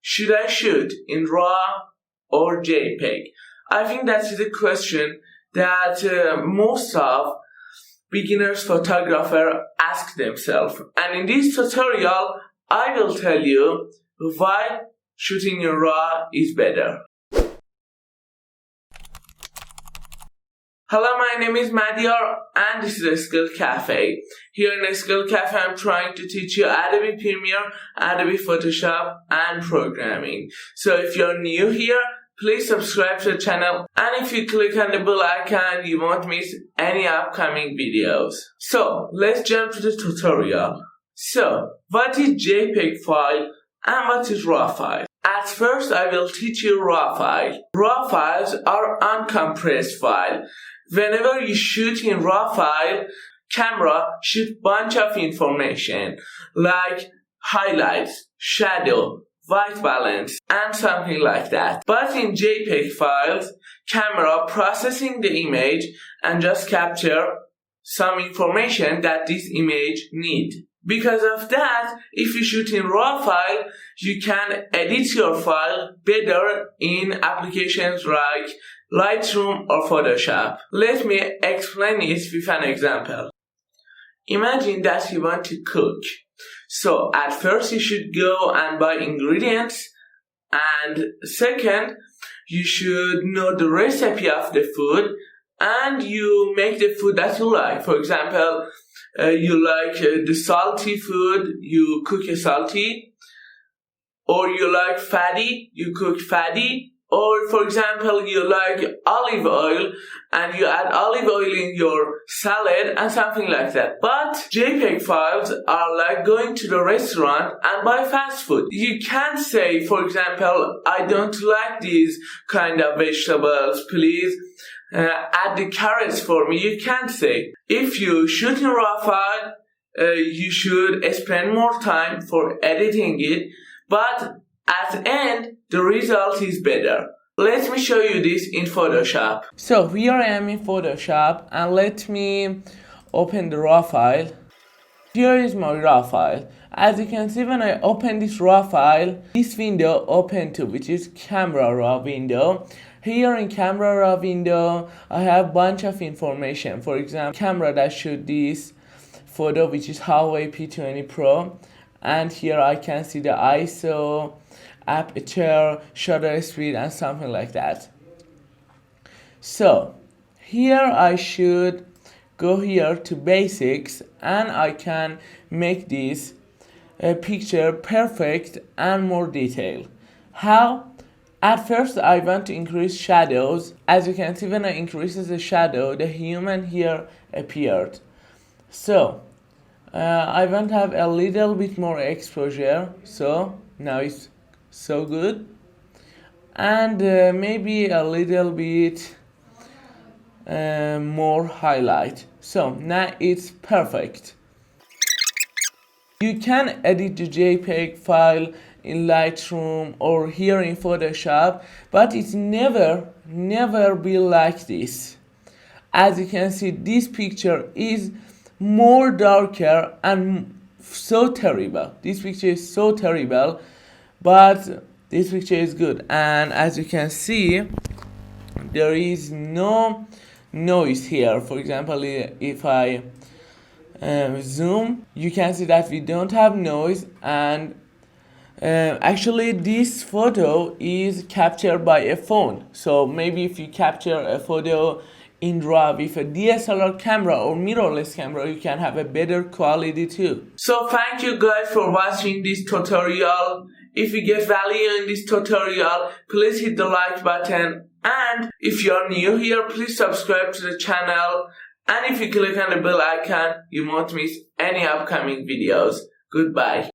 should I shoot in RAW or JPEG? I think that is a question that most of beginners photographers ask themselves. And in this tutorial, I will tell you why shooting in RAW is better. Hello, my name is Madhyar and this is a Skill Cafe. Here in a Skill Cafe, I'm trying to teach you Adobe Premiere, Adobe Photoshop, and programming. So if you're new here, please subscribe to the channel, and if you click on the bell icon, you won't miss any upcoming videos. So let's jump to the tutorial. So what is JPEG file and what is RAW file? At first, I will teach you RAW file. RAW files are uncompressed file. Whenever you shoot in RAW file, camera shoot bunch of information like highlights, shadow, white balance, and something like that. But in JPEG files, camera processing the image and just capture some information that this image need. Because of that, if you shoot in RAW file, you can edit your file better in applications like Lightroom or Photoshop. Let me explain it with an example. Imagine that you want to cook. So at first you should go and buy ingredients, and second, you should know the recipe of the food and you make the food that you like. For example, you like the salty food, you cook a salty, or you like fatty, you cook fatty, or for example, you like olive oil and you add olive oil in your salad and something like that. But JPEG files are like going to the restaurant and buy fast food. You can't say, for example, I don't like these kind of vegetables, please add the carrots for me. You can't say. If you shoot in RAW file, you should spend more time for editing it, but at the end, the result is better. Let me show you this in Photoshop. So here I am in Photoshop, and let me open the RAW file. Here is my RAW file. As you can see, when I open this RAW file, this window open too, which is Camera Raw window. Here in Camera Raw window, I have bunch of information. For example, camera that shoot this photo, which is Huawei P20 Pro. And here I can see the ISO, aperture, shutter speed, and something like that. So here I should go here to basics, and I can make this picture perfect and more detailed. How? At first I want to increase shadows. As you can see, when I increase the shadow, the human here appeared. So I want to have a little bit more exposure, so now it's so good, and maybe a little bit more highlight. So now it's perfect. You can edit the JPEG file in Lightroom or here in Photoshop, but it's never be like this. As you can see, this picture is more darker and so terrible. This picture is so terrible, but this picture is good. And as you can see, there is no noise here. For example, if I zoom, you can see that we don't have noise, and actually this photo is captured by a phone. So maybe if you capture a photo in RAW with a DSLR camera or mirrorless camera, you can have a better quality too. So thank you guys for watching this tutorial. If you get value in this tutorial, please hit the like button, and if you are new here, please subscribe to the channel, and if you click on the bell icon, you won't miss any upcoming videos. Goodbye.